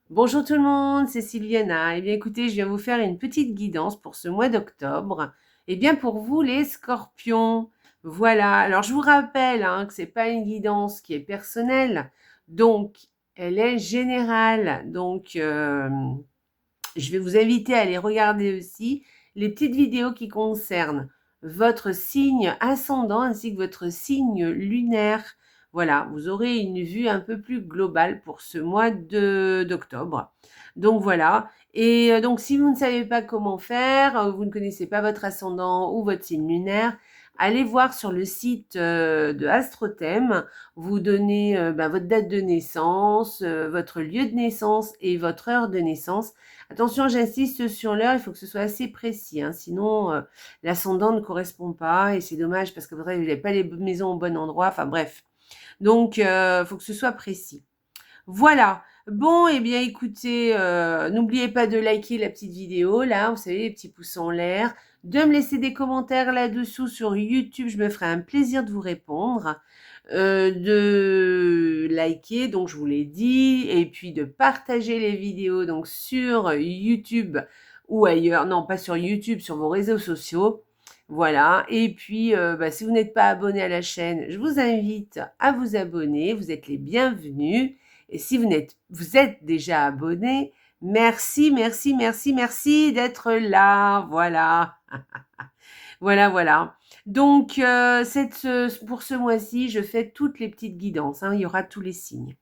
Bonjour tout le monde, c'est Sylviana. Eh bien écoutez, je viens vous faire une petite guidance pour ce mois d'octobre. Eh bien pour vous les scorpions. Voilà, alors je vous rappelle que ce n'est pas une guidance qui est personnelle, donc elle est générale. Donc je vais vous inviter à aller regarder aussi les petites vidéos qui concernent votre signe ascendant ainsi que votre signe lunaire. Voilà, vous aurez une vue un peu plus globale pour ce mois d'octobre. Donc voilà. Et donc si vous ne savez pas comment faire, vous ne connaissez pas votre ascendant ou votre signe lunaire, allez voir sur le site de Astrothème. Vous donnez votre date de naissance, votre lieu de naissance et votre heure de naissance. Attention, j'insiste sur l'heure, il faut que ce soit assez précis, sinon l'ascendant ne correspond pas et c'est dommage parce que vous n'avez pas les maisons au bon endroit, enfin bref. Donc, il faut que ce soit précis. Voilà. Bon, eh bien écoutez, n'oubliez pas de liker la petite vidéo, là, vous savez, les petits pouces en l'air, de me laisser des commentaires là-dessous sur YouTube, je me ferai un plaisir de vous répondre, de liker, donc je vous l'ai dit, et puis de partager les vidéos donc sur YouTube ou ailleurs, non pas sur YouTube, sur vos réseaux sociaux. Voilà, et puis si vous n'êtes pas abonné à la chaîne, je vous invite à vous abonner, vous êtes les bienvenus. Et si vous êtes déjà abonné, merci, merci, merci, merci d'être là. Voilà. Voilà, voilà. Donc, pour ce mois-ci, je fais toutes les petites guidances. Il y aura tous les signes.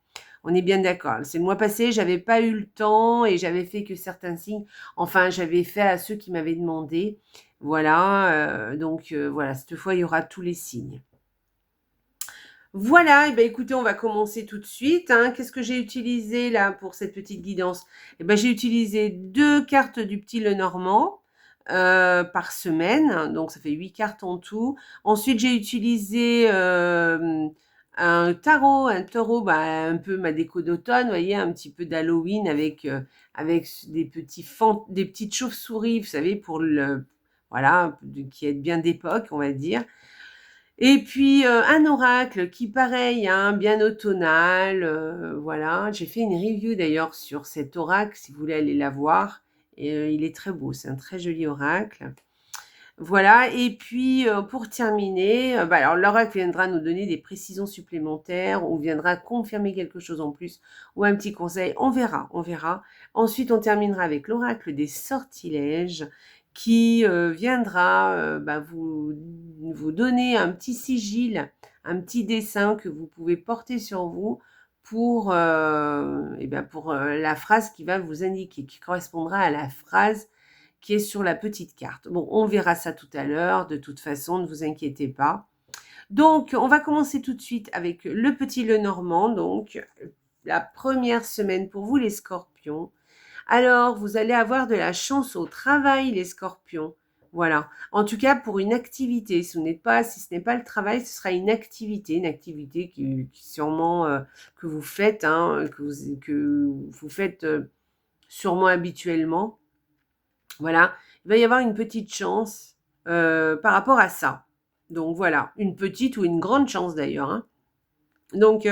On est bien d'accord. C'est le mois passé, j'avais pas eu le temps et j'avais fait que certains signes. Enfin, j'avais fait à ceux qui m'avaient demandé. Voilà. Voilà, cette fois, il y aura tous les signes. Voilà, et ben écoutez, on va commencer tout de suite. Qu'est-ce que j'ai utilisé là pour cette petite guidance? J'ai utilisé 2 cartes du petit Lenormand par semaine, donc ça fait 8 cartes en tout. Ensuite, j'ai utilisé un tarot, un peu ma déco d'automne, vous voyez, un petit peu d'Halloween avec des petites chauves-souris, vous savez, voilà, qui est bien d'époque, on va dire. Et puis un oracle qui pareil, bien automnal, voilà. J'ai fait une review d'ailleurs sur cet oracle, si vous voulez aller la voir. Et il est très beau, c'est un très joli oracle. Voilà, et puis pour terminer, alors l'oracle viendra nous donner des précisions supplémentaires ou viendra confirmer quelque chose en plus ou un petit conseil, on verra, on verra. Ensuite, on terminera avec l'oracle des sortilèges qui viendra vous donner un petit sigil, un petit dessin que vous pouvez porter sur vous pour la phrase qui va vous indiquer, qui correspondra à la phrase qui est sur la petite carte. Bon, on verra ça tout à l'heure. De toute façon, ne vous inquiétez pas. Donc, on va commencer tout de suite avec le petit Lenormand. Donc, la première semaine pour vous, les scorpions. Alors, vous allez avoir de la chance au travail, les scorpions. Voilà. En tout cas, pour une activité. Si ce n'est pas le travail, ce sera une activité qui sûrement que vous faites, que vous faites sûrement habituellement. Voilà, il va y avoir une petite chance par rapport à ça. Donc voilà, une petite ou une grande chance d'ailleurs. Donc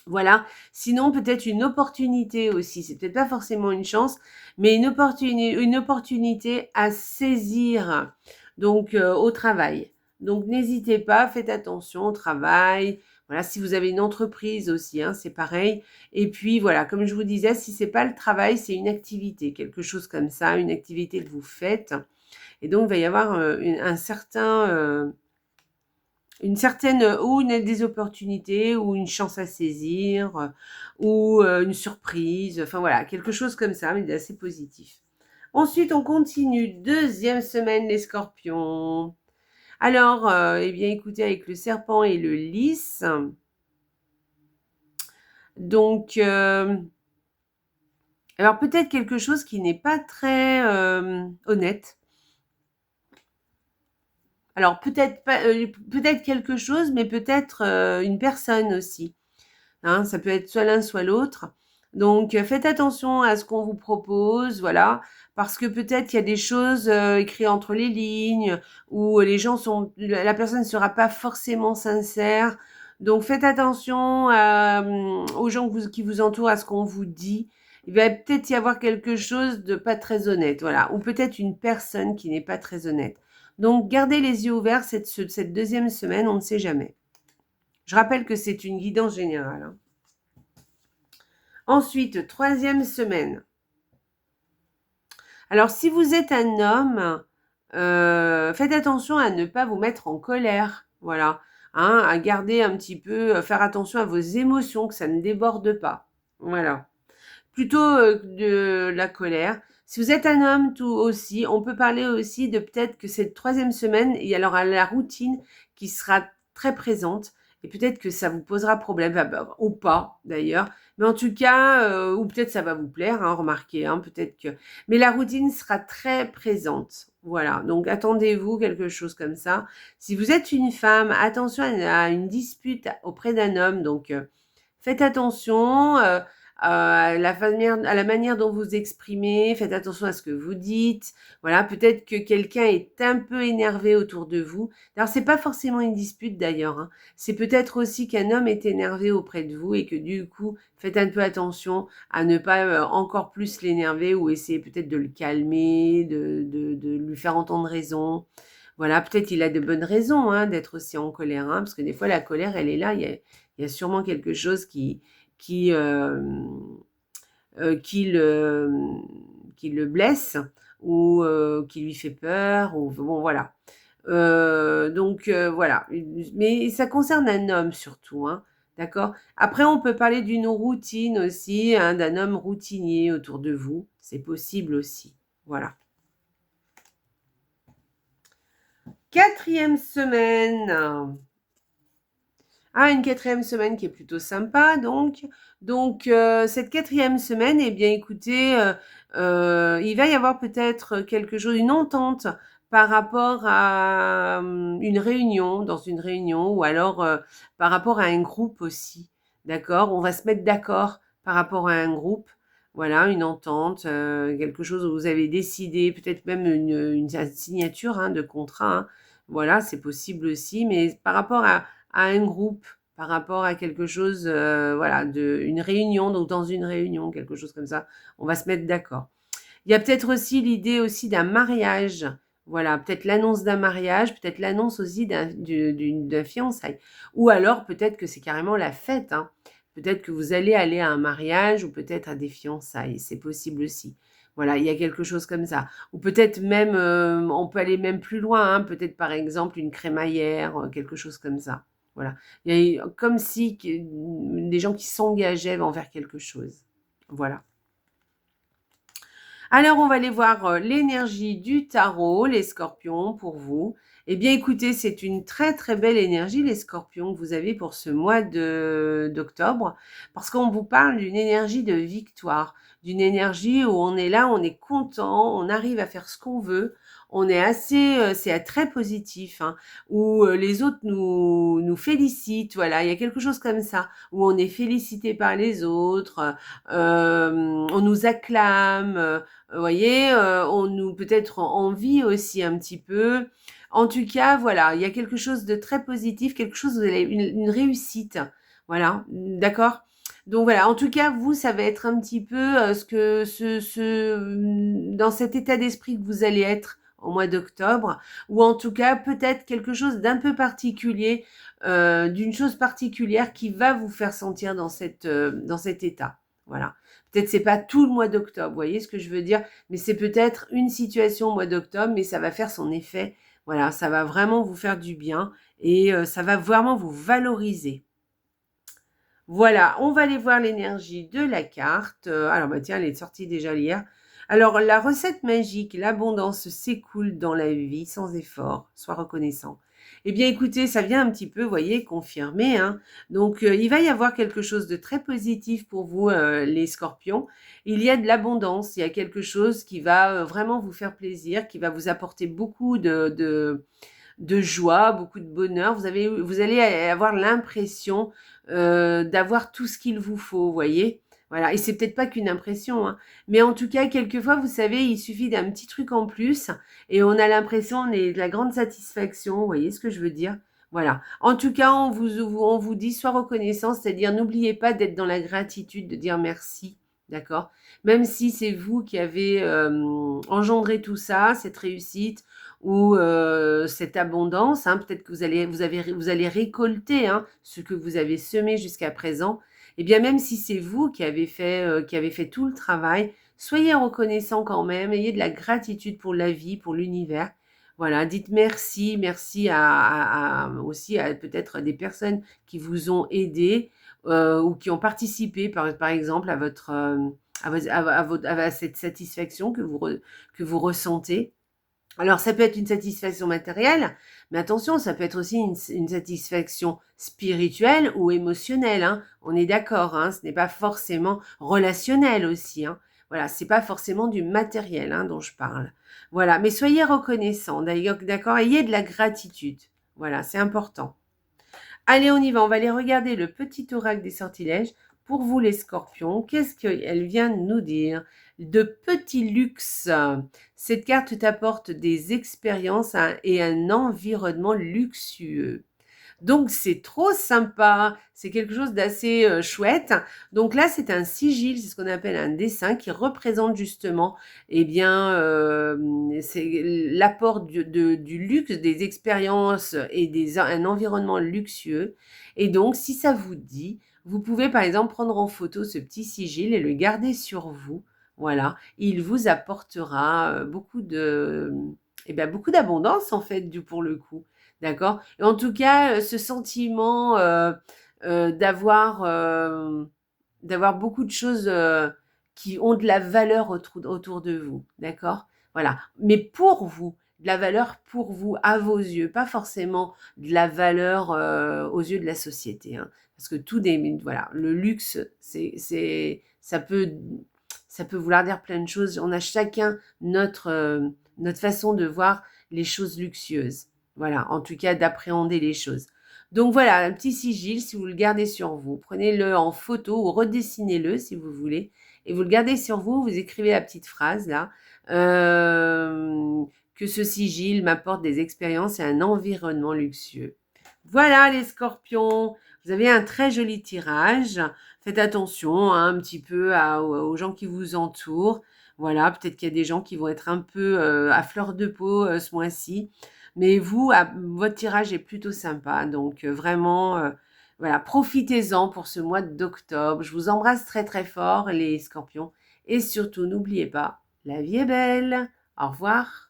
voilà, sinon peut-être une opportunité aussi. C'est peut-être pas forcément une chance, mais une opportunité à saisir donc au travail. Donc n'hésitez pas, faites attention au travail. Voilà, si vous avez une entreprise aussi, c'est pareil. Et puis voilà, comme je vous disais, si c'est pas le travail, c'est une activité, quelque chose comme ça, une activité que vous faites. Et donc il va y avoir des opportunités ou une chance à saisir ou une surprise, enfin voilà, quelque chose comme ça, mais d'assez positif. Ensuite, on continue. Deuxième semaine, les scorpions. Alors, écoutez, avec le serpent et le lys, donc, alors peut-être quelque chose qui n'est pas très honnête. Alors peut-être pas, peut-être quelque chose, mais peut-être une personne aussi. Ça peut être soit l'un soit l'autre. Donc faites attention à ce qu'on vous propose, voilà, parce que peut-être qu'il y a des choses écrites entre les lignes où la personne ne sera pas forcément sincère. Donc faites attention aux gens qui vous entourent, à ce qu'on vous dit. il va peut-être y avoir quelque chose de pas très honnête, voilà, ou peut-être une personne qui n'est pas très honnête. Donc, gardez les yeux ouverts cette deuxième semaine, on ne sait jamais. Je rappelle que c'est une guidance générale, hein. Ensuite, troisième semaine. Alors, si vous êtes un homme, faites attention à ne pas vous mettre en colère, voilà, hein, à garder un petit peu, faire attention à vos émotions, que ça ne déborde pas, voilà. Plutôt de la colère. Si vous êtes un homme tout aussi, on peut parler aussi de peut-être que cette troisième semaine, il y aura la routine qui sera très présente et peut-être que ça vous posera problème, ou pas d'ailleurs. Mais en tout cas, ou peut-être ça va vous plaire, hein, remarquez, hein, peut-être que. Mais la routine sera très présente. Voilà, donc attendez-vous quelque chose comme ça. Si vous êtes une femme, attention à une dispute auprès d'un homme, donc faites attention. À la manière dont vous exprimez, faites attention à ce que vous dites. Voilà, peut-être que quelqu'un est un peu énervé autour de vous. Alors, c'est pas forcément une dispute d'ailleurs, hein. C'est peut-être aussi qu'un homme est énervé auprès de vous et que du coup, faites un peu attention à ne pas encore plus l'énerver ou essayer peut-être de le calmer, de lui faire entendre raison. Voilà, peut-être il a de bonnes raisons hein, d'être aussi en colère, hein, parce que des fois la colère, elle est là, il y a sûrement quelque chose qui, euh, qui, le, qui le blesse ou qui lui fait peur, ou bon voilà. Donc voilà, mais ça concerne un homme surtout, hein, d'accord. Après, on peut parler d'une routine aussi, hein, d'un homme routinier autour de vous, c'est possible aussi, voilà. Quatrième semaine. Ah, une quatrième semaine qui est plutôt sympa, donc. Donc, cette quatrième semaine, eh bien, écoutez, il va y avoir peut-être quelque chose, une entente par rapport à une réunion, dans une réunion, ou alors par rapport à un groupe aussi. D'accord? On va se mettre d'accord par rapport à un groupe. Voilà, une entente, quelque chose où vous avez décidé, peut-être même une signature hein, de contrat, hein. Voilà, c'est possible aussi, mais par rapport à un groupe, par rapport à quelque chose, voilà, une réunion, donc dans une réunion, quelque chose comme ça, on va se mettre d'accord. Il y a peut-être aussi l'idée aussi d'un mariage, voilà, peut-être l'annonce d'un mariage, peut-être l'annonce aussi d'un fiançailles, ou alors peut-être que c'est carrément la fête, hein. Peut-être que vous allez aller à un mariage ou peut-être à des fiançailles, c'est possible aussi. Voilà, il y a quelque chose comme ça. Ou peut-être même, on peut aller même plus loin, hein, peut-être par exemple une crémaillère, quelque chose comme ça. Voilà. Il y a comme si des gens qui s'engageaient envers quelque chose. Voilà. Alors, on va aller voir l'énergie du tarot, les scorpions, pour vous. Eh bien, écoutez, c'est une très, très belle énergie, les scorpions, que vous avez pour ce mois d'octobre, parce qu'on vous parle d'une énergie de victoire, d'une énergie où on est là, on est content, on arrive à faire ce qu'on veut, on est assez, c'est très positif, hein, où les autres nous félicitent, voilà, il y a quelque chose comme ça, où on est félicité par les autres, on nous acclame, vous voyez, on nous peut-être envie aussi un petit peu. En tout cas, voilà, il y a quelque chose de très positif, quelque chose, vous avez une réussite. Voilà, d'accord? Donc voilà, en tout cas, vous, ça va être un petit peu dans cet état d'esprit que vous allez être au mois d'octobre, ou en tout cas, peut-être quelque chose d'un peu particulier, d'une chose particulière qui va vous faire sentir dans cet état. Voilà. Peut-être c'est pas tout le mois d'octobre, vous voyez ce que je veux dire, mais c'est peut-être une situation au mois d'octobre, mais ça va faire son effet. Voilà, ça va vraiment vous faire du bien et ça va vraiment vous valoriser. Voilà, on va aller voir l'énergie de la carte. Alors, bah tiens, elle est sortie déjà hier. Alors, la recette magique, l'abondance s'écoule dans la vie sans effort, sois reconnaissant. Eh bien, écoutez, ça vient un petit peu, vous voyez, confirmer, hein. Donc, il va y avoir quelque chose de très positif pour vous, les scorpions. Il y a de l'abondance, il y a quelque chose qui va vraiment vous faire plaisir, qui va vous apporter beaucoup de joie, beaucoup de bonheur. Vous allez avoir l'impression d'avoir tout ce qu'il vous faut, vous voyez. Voilà, et c'est peut-être pas qu'une impression, hein. Mais en tout cas, quelquefois, vous savez, il suffit d'un petit truc en plus et on a l'impression, on est de la grande satisfaction, vous voyez ce que je veux dire? Voilà. En tout cas, on vous dit, sois reconnaissant, c'est-à-dire n'oubliez pas d'être dans la gratitude, de dire merci. d'accord? Même si c'est vous qui avez engendré tout ça, cette réussite ou cette abondance, hein, peut-être que vous allez récolter hein, ce que vous avez semé jusqu'à présent. Et bien même si c'est vous qui avez fait tout le travail, soyez reconnaissant quand même, ayez de la gratitude pour la vie, pour l'univers. Voilà, dites merci, merci aussi à peut-être des personnes qui vous ont aidé ou qui ont participé, par exemple, à votre à cette satisfaction que vous ressentez. Alors, ça peut être une satisfaction matérielle, mais attention, ça peut être aussi une satisfaction spirituelle ou émotionnelle. Hein. On est d'accord, hein, ce n'est pas forcément relationnel aussi. Hein. Voilà, c'est pas forcément du matériel hein, dont je parle. Voilà, mais soyez reconnaissants, d'ailleurs, d'accord, ayez de la gratitude. Voilà, c'est important. Allez, on y va, on va aller regarder le petit oracle des sortilèges. Pour vous les scorpions, qu'est-ce qu'elle vient de nous dire? De petits luxe. Cette carte t'apporte des expériences et un environnement luxueux. Donc c'est trop sympa, c'est quelque chose d'assez chouette. Donc là c'est un sigil, c'est ce qu'on appelle un dessin qui représente justement eh bien c'est l'apport du luxe, des expériences et un environnement luxueux. Et donc si ça vous dit, vous pouvez par exemple prendre en photo ce petit sigil et le garder sur vous. Voilà, il vous apportera beaucoup d'abondance en fait pour le coup. D'accord? Et en tout cas, ce sentiment d'avoir beaucoup de choses qui ont de la valeur autour de vous. D'accord? Voilà. Mais pour vous, de la valeur pour vous, à vos yeux, pas forcément de la valeur aux yeux de la société. Hein. Parce que voilà, le luxe, ça peut vouloir dire plein de choses. On a chacun notre façon de voir les choses luxueuses. Voilà, en tout cas d'appréhender les choses. Donc voilà, un petit sigil, si vous le gardez sur vous, prenez-le en photo ou redessinez-le si vous voulez, et vous le gardez sur vous, vous écrivez la petite phrase là, que ce sigil m'apporte des expériences et un environnement luxueux. Voilà les scorpions, vous avez un très joli tirage. Faites attention hein, un petit peu aux gens qui vous entourent. Voilà, peut-être qu'il y a des gens qui vont être un peu à fleur de peau ce mois-ci. Mais vous, votre tirage est plutôt sympa. Donc vraiment, voilà, profitez-en pour ce mois d'octobre. Je vous embrasse très très fort les scorpions. Et surtout, n'oubliez pas, la vie est belle. Au revoir.